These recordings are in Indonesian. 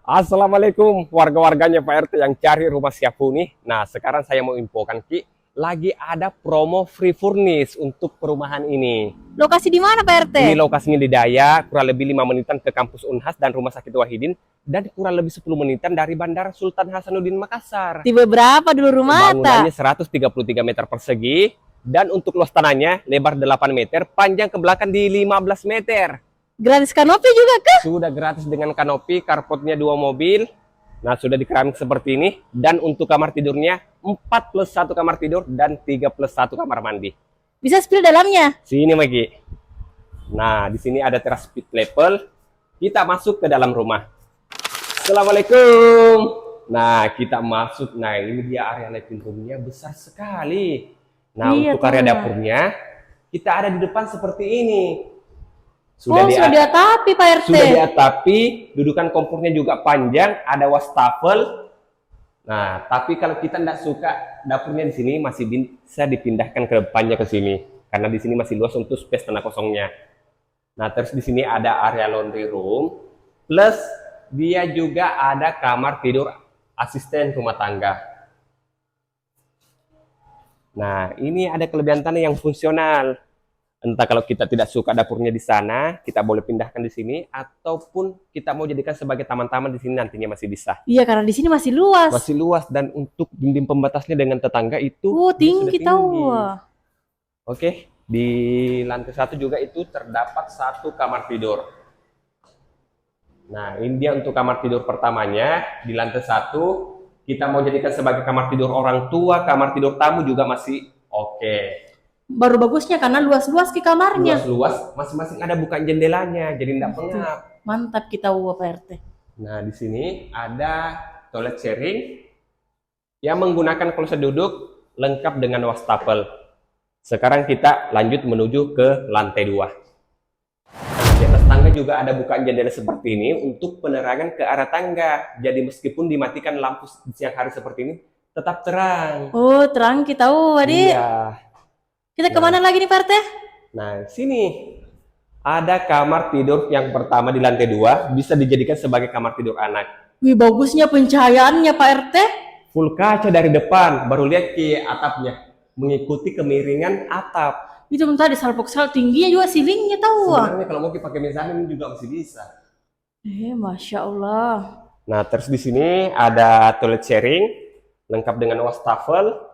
Assalamualaikum warga-warganya Pak RT yang cari rumah siap huni. Nah, sekarang saya mau infokan Ki, lagi ada promo free furnish untuk perumahan ini. Lokasi di mana Pak RT? Ini lokasinya di Daya, kurang lebih 5 menitan ke kampus Unhas dan Rumah Sakit Wahidin, dan kurang lebih 10 menitan dari Bandara Sultan Hasanuddin Makassar. Tipe berapa dulu rumah Bangunannya 133 meter persegi, dan untuk luas tanahnya lebar 8 meter, panjang ke belakang di 15 meter. Gratis kanopi juga kah? Sudah gratis dengan kanopi, carportnya 2 mobil. Nah, sudah di keramik seperti ini. Dan untuk kamar tidurnya 4 plus 1 kamar tidur dan 3 plus 1 kamar mandi. Bisa spill dalamnya? Sini Magi. Nah, di sini ada teras split level. Kita masuk ke dalam rumah. Assalamualaikum. Nah, kita masuk. Nah, ini dia area living roomnya besar sekali. Nah, Iya, untuk area dapurnya, kita ada di depan seperti ini. Sudah diatapi Pak RT. Sudah diatapi, dudukan kompornya juga panjang, ada wastafel. Nah, tapi kalau kita tidak suka dapurnya di sini masih bisa dipindahkan ke depannya ke sini, karena di sini masih luas untuk space tanah kosongnya. Nah, terus di sini ada area laundry room, plus dia juga ada kamar tidur asisten rumah tangga. Nah, ini ada kelebihan tanah yang fungsional. Entah kalau kita tidak suka dapurnya di sana, kita boleh pindahkan di sini, ataupun kita mau jadikan sebagai taman-taman di sini nantinya masih bisa. Iya, karena di sini masih luas. Masih luas, dan untuk dinding pembatasnya dengan tetangga itu tinggi tahu. Oke, di lantai 1 juga itu terdapat 1 kamar tidur. Nah, ini dia untuk kamar tidur pertamanya di lantai 1. Kita mau jadikan sebagai kamar tidur orang tua, kamar tidur tamu juga masih oke. Baru bagusnya karena luas-luas ke kamarnya. Luas-luas, masing-masing ada bukaan jendelanya, jadi tidak pengap. Mantap kita Pak RT. Nah, di sini ada toilet sharing yang menggunakan kloset duduk lengkap dengan wastafel. Sekarang kita lanjut menuju ke lantai 2. Di atas tangga juga ada bukaan jendela seperti ini untuk penerangan ke arah tangga. Jadi meskipun dimatikan lampu siang hari seperti ini, tetap terang. Oh, terang kita adik. Iya. Kita kemana lagi nih Pak RT? Nah, sini ada kamar tidur yang pertama di lantai 2, bisa dijadikan sebagai kamar tidur anak. Wih, bagusnya pencahayaannya Pak RT. Full kaca dari depan, baru lihat ke atapnya, mengikuti kemiringan atap. Itu tadi salpok-salpok tingginya juga ceilingnya tahu. Sebenarnya kalau mau pakai mezanin juga masih bisa. Masya Allah. Nah, terus di sini ada toilet sharing, lengkap dengan wastafel.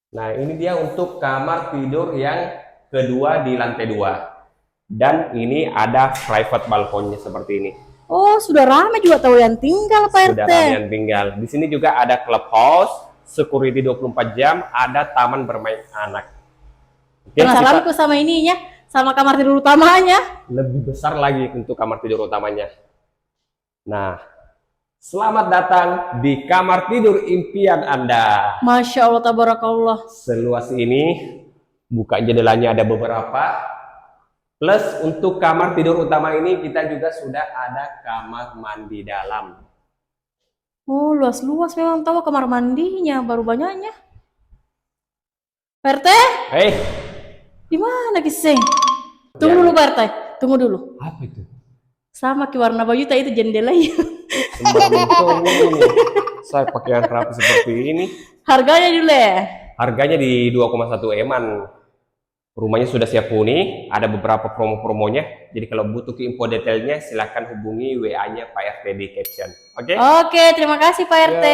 Nah, ini dia untuk kamar tidur yang kedua di lantai 2. Dan ini ada private balkonnya seperti ini. Oh, sudah ramai juga tahu yang tinggal Pak RT. Sudah ramai yang tinggal. Di sini juga ada clubhouse, security 24 jam, ada taman bermain anak. Penasaranku sama ininya, sama kamar tidur utamanya. Lebih besar lagi untuk kamar tidur utamanya. Nah, selamat datang di kamar tidur impian Anda. Masya Allah, tabarakallah. Seluas ini, buka jendelanya ada beberapa. Plus untuk kamar tidur utama ini kita juga sudah ada kamar mandi dalam. Oh, luas-luas memang tahu kamar mandinya, baru banyaknya. Pak RT? Di mana kisah? Tunggu dulu Pak RT, tunggu dulu. Apa itu? Sama ke warna baju itu jendelanya. Saya pakaian rapi seperti ini. Harganya dulu ya? Harganya di 2,1 eman. Rumahnya sudah siap huni, ada beberapa promo-promonya. Jadi kalau butuh info detailnya silahkan hubungi WA-nya Pak RT di caption. Oke? Oke, terima kasih Pak RT.